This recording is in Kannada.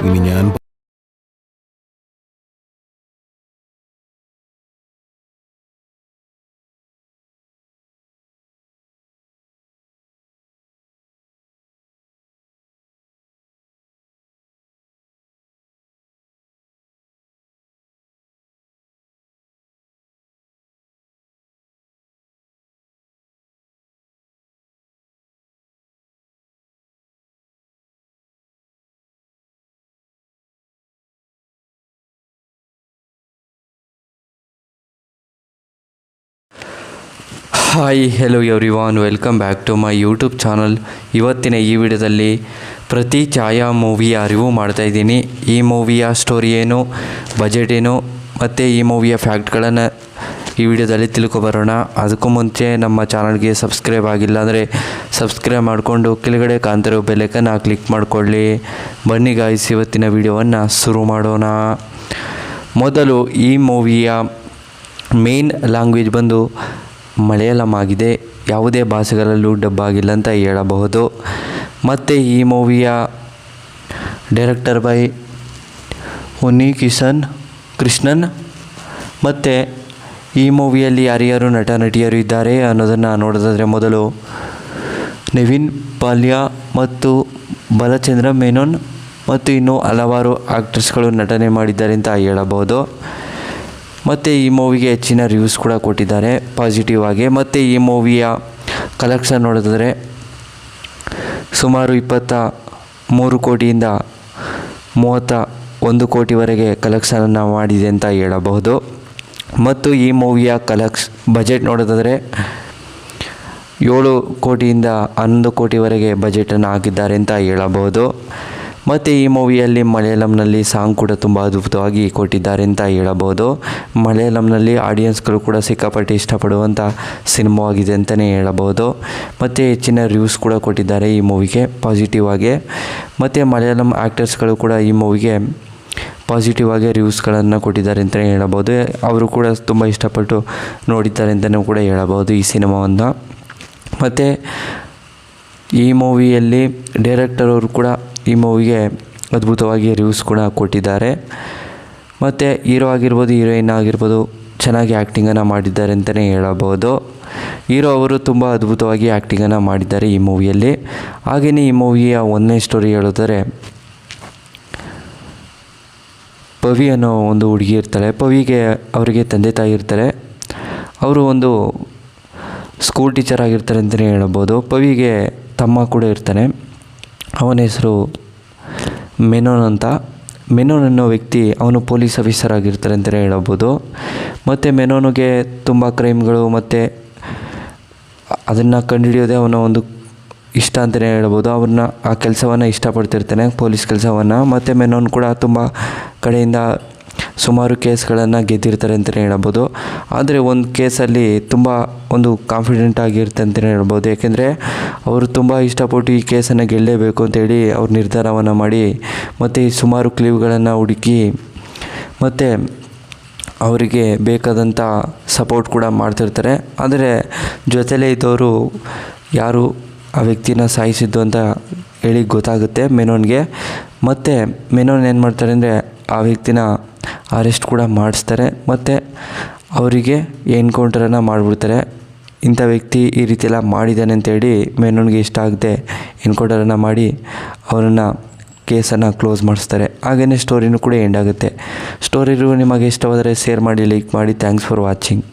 ഇനി ഞാൻ hi hello everyone, welcome back to my YouTube channel. ಇವತ್ತಿನ ಈ ವಿಡಿಯೋದಲ್ಲಿ ಪ್ರತಿ ಛಾಯಾ ಮೂವಿಯ ರಿವ್ಯೂ ಮಾಡ್ತಾಯಿದ್ದೀನಿ. ಈ ಮೂವಿಯ ಸ್ಟೋರಿ ಏನು, ಬಜೆಟ್ ಏನು ಮತ್ತು ಈ ಮೂವಿಯ ಫ್ಯಾಕ್ಟ್ಗಳನ್ನು ಈ ವಿಡಿಯೋದಲ್ಲಿ ತಿಳ್ಕೊಬರೋಣ. ಅದಕ್ಕೂ ಮುಂಚೆ ನಮ್ಮ ಚಾನಲ್ಗೆ ಸಬ್ಸ್ಕ್ರೈಬ್ ಆಗಿಲ್ಲ ಅಂದರೆ ಸಬ್ಸ್ಕ್ರೈಬ್ ಮಾಡಿಕೊಂಡು ಕೆಳಗಡೆ ಕಾಣ್ತಿರೋ ಬೆಲ್ಲೈಕನ್ನ ಕ್ಲಿಕ್ ಮಾಡಿಕೊಳ್ಳಿ. ಬನ್ನಿ ಗಾಯ್ಸ್, ಇವತ್ತಿನ ವಿಡಿಯೋವನ್ನು ಶುರು ಮಾಡೋಣ. ಮೊದಲು ಈ ಮೂವಿಯ ಮೇನ್ ಲ್ಯಾಂಗ್ವೇಜ್ ಬಂದು ಮಲಯಾಳಂ ಆಗಿದೆ. ಯಾವುದೇ ಭಾಷೆಗಳಲ್ಲೂ ಡಬ್ ಆಗಿಲ್ಲ ಅಂತ ಹೇಳಬಹುದು. ಮತ್ತು ಈ ಮೂವಿಯ ಡೈರೆಕ್ಟರ್ ಬೈ ಉನ್ನಿ ಕೃಷ್ಣನ್. ಮತ್ತು ಈ ಮೂವಿಯಲ್ಲಿ ಯಾರ್ಯಾರು ನಟ ನಟಿಯರು ಇದ್ದಾರೆ ಅನ್ನೋದನ್ನು ನೋಡೋದಾದರೆ ಮೊದಲು ನವೀನ್ ಪಾಲ್ಯ ಮತ್ತು ಬಾಲಚಂದ್ರ ಮೆನನ್ ಮತ್ತು ಇನ್ನೂ ಹಲವಾರು ಆ್ಯಕ್ಟರ್ಸ್ಗಳು ನಟನೆ ಮಾಡಿದ್ದಾರೆ ಅಂತ ಹೇಳಬಹುದು. ಮತ್ತು ಈ ಮೂವಿಗೆ ಹೆಚ್ಚಿನ ರಿವ್ಯೂಸ್ ಕೂಡ ಕೊಟ್ಟಿದ್ದಾರೆ ಪಾಸಿಟಿವ್ ಆಗಿ. ಮತ್ತು ಈ ಮೂವಿಯ ಕಲೆಕ್ಷನ್ ನೋಡಿದ್ರೆ ಸುಮಾರು 23 ಕೋಟಿಯಿಂದ 31 ಕೋಟಿವರೆಗೆ ಕಲೆಕ್ಷನನ್ನು ಮಾಡಿದೆ ಅಂತ ಹೇಳಬಹುದು. ಮತ್ತು ಈ ಮೂವಿಯ ಬಜೆಟ್ ನೋಡೋದಾದರೆ 7 ಕೋಟಿಯಿಂದ 11 ಕೋಟಿವರೆಗೆ ಬಜೆಟನ್ನು ಹಾಕಿದ್ದಾರೆ ಅಂತ ಹೇಳಬಹುದು. ಮತ್ತು ಈ ಮೂವಿಯಲ್ಲಿ ಮಲಯಾಳಂನಲ್ಲಿ ಸಾಂಗ್ ಕೂಡ ತುಂಬ ಅದ್ಭುತವಾಗಿ ಕೊಟ್ಟಿದ್ದಾರೆ ಅಂತ ಹೇಳಬಹುದು. ಮಲಯಾಳಂನಲ್ಲಿ ಆಡಿಯನ್ಸ್ಗಳು ಕೂಡ ಸಿಕ್ಕಾಪಟ್ಟೆ ಇಷ್ಟಪಡುವಂಥ ಸಿನಿಮಾವಾಗಿದೆ ಅಂತಲೇ ಹೇಳಬಹುದು. ಮತ್ತು ಹೆಚ್ಚಿನ ರಿವ್ಯೂಸ್ ಕೂಡ ಕೊಟ್ಟಿದ್ದಾರೆ ಈ ಮೂವಿಗೆ ಪಾಸಿಟಿವ್ ಆಗಿ. ಮತ್ತು ಮಲಯಾಳಂ ಆ್ಯಕ್ಟರ್ಸ್ಗಳು ಕೂಡ ಈ ಮೂವಿಗೆ ಪಾಸಿಟಿವ್ ಆಗಿ ರಿವ್ಯೂಸ್ಗಳನ್ನು ಕೊಟ್ಟಿದ್ದಾರೆ ಅಂತಲೇ ಹೇಳಬಹುದು. ಅವರು ಕೂಡ ತುಂಬ ಇಷ್ಟಪಟ್ಟು ನೋಡಿದ್ದಾರೆ ಅಂತಲೂ ಕೂಡ ಹೇಳಬಹುದು ಈ ಸಿನಿಮಾವನ್ನು. ಮತ್ತು ಈ ಮೂವಿಯಲ್ಲಿ ಡೈರೆಕ್ಟರ್ ಅವರು ಕೂಡ ಈ ಮೂವಿಗೆ ಅದ್ಭುತವಾಗಿ ರಿವ್ಯೂಸ್ ಕೂಡ ಕೊಟ್ಟಿದ್ದಾರೆ. ಮತ್ತು ಹೀರೋ ಆಗಿರ್ಬೋದು, ಹೀರೋಯಿನ್ ಆಗಿರ್ಬೋದು ಚೆನ್ನಾಗಿ ಆ್ಯಕ್ಟಿಂಗನ್ನು ಮಾಡಿದ್ದಾರೆ ಅಂತಲೇ ಹೇಳಬಹುದು. ಹೀರೋ ಅವರು ತುಂಬ ಅದ್ಭುತವಾಗಿ ಆ್ಯಕ್ಟಿಂಗನ್ನು ಮಾಡಿದ್ದಾರೆ ಈ ಮೂವಿಯಲ್ಲಿ. ಹಾಗೆಯೇ ಈ ಮೂವಿಯ ಒಂದನೇ ಸ್ಟೋರಿ ಹೇಳಿದರೆ, ಪವಿ ಅನ್ನೋ ಒಂದು ಹುಡುಗಿ ಇರ್ತಾಳೆ. ಪವಿಗೆ ಅವರಿಗೆ ತಂದೆ ತಾಯಿ ಇರ್ತಾರೆ. ಅವರು ಒಂದು ಸ್ಕೂಲ್ ಟೀಚರ್ ಆಗಿರ್ತಾರೆ ಅಂತಲೇ ಹೇಳ್ಬೋದು. ಪವಿಗೆ ತಮ್ಮ ಕೂಡ ಇರ್ತಾನೆ. ಅವನ ಹೆಸರು ಮೆನೋನ್ ಅಂತ. ಮೆನೋನ್ ಅನ್ನೋ ವ್ಯಕ್ತಿ ಅವನು ಪೊಲೀಸ್ ಆಫೀಸರ್ ಆಗಿರ್ತಾರೆ ಅಂತಲೇ ಹೇಳಬಹುದು. ಮತ್ತು ಮೆನೋನಿಗೆ ತುಂಬ ಕ್ರೈಮ್ಗಳು ಮತ್ತು ಅದನ್ನು ಕಂಡುಹಿಡಿಯೋದೇ ಅವನ ಒಂದು ಇಷ್ಟ ಅಂತಲೇ ಹೇಳ್ಬೋದು. ಅವ್ರನ್ನ ಆ ಕೆಲಸವನ್ನು ಇಷ್ಟಪಡ್ತಿರ್ತಾನೆ, ಪೊಲೀಸ್ ಕೆಲಸವನ್ನು. ಮತ್ತು ಮೆನೋನ್ ಕೂಡ ತುಂಬ ಕಡೆಯಿಂದ ಸುಮಾರು ಕೇಸ್ಗಳನ್ನು ಗೆದ್ದಿರ್ತಾರೆ ಅಂತಲೇ ಹೇಳ್ಬೋದು. ಆದರೆ ಒಂದು ಕೇಸಲ್ಲಿ ತುಂಬ ಒಂದು ಕಾನ್ಫಿಡೆಂಟ್ ಆಗಿರುತ್ತೆ ಅಂತಲೇ ಹೇಳ್ಬೋದು. ಏಕೆಂದರೆ ಅವರು ತುಂಬ ಇಷ್ಟಪಟ್ಟು ಈ ಕೇಸನ್ನು ಗೆಲ್ಲಲೇಬೇಕು ಅಂತೇಳಿ ಅವ್ರು ನಿರ್ಧಾರವನ್ನು ಮಾಡಿ ಮತ್ತು ಸುಮಾರು ಕ್ಲೀವ್ಗಳನ್ನು ಹುಡುಕಿ ಮತ್ತು ಅವರಿಗೆ ಬೇಕಾದಂಥ ಸಪೋರ್ಟ್ ಕೂಡ ಮಾಡ್ತಿರ್ತಾರೆ. ಆದರೆ ಜೊತೆಲೇ ಇದ್ದವರು ಯಾರು ಆ ವ್ಯಕ್ತಿನ ಸಾಯಿಸಿದ್ದು ಅಂತ ಹೇಳಿ ಗೊತ್ತಾಗುತ್ತೆ ಮೆನೋನ್ಗೆ. ಮತ್ತು ಮೆನೋನ್ ಏನು ಮಾಡ್ತಾರೆ ಅಂದರೆ ಆ ವ್ಯಕ್ತಿನ ಅರೆಸ್ಟ್ ಕೂಡ ಮಾಡಿಸ್ತಾರೆ. ಮತ್ತು ಅವರಿಗೆ ಎನ್ಕೌಂಟರನ್ನು ಮಾಡಿಬಿಡ್ತಾರೆ. ಇಂಥ ವ್ಯಕ್ತಿ ಈ ರೀತಿ ಎಲ್ಲ ಮಾಡಿದ್ದಾನೆ ಅಂತೇಳಿ ಮೆನೋನ್ಗೆ ಇಷ್ಟ ಆಗದೆ ಎನ್ಕೌಂಟರನ್ನು ಮಾಡಿ ಅವರನ್ನು ಕೇಸನ್ನು ಕ್ಲೋಸ್ ಮಾಡಿಸ್ತಾರೆ. ಹಾಗೆಯೇ ಸ್ಟೋರಿನೂ ಕೂಡ ಎಂಡ್ ಆಗುತ್ತೆ. ಸ್ಟೋರಿ ನಿಮಗೆ ಇಷ್ಟವಾದರೆ ಶೇರ್ ಮಾಡಿ, ಲೈಕ್ ಮಾಡಿ. Thanks for watching.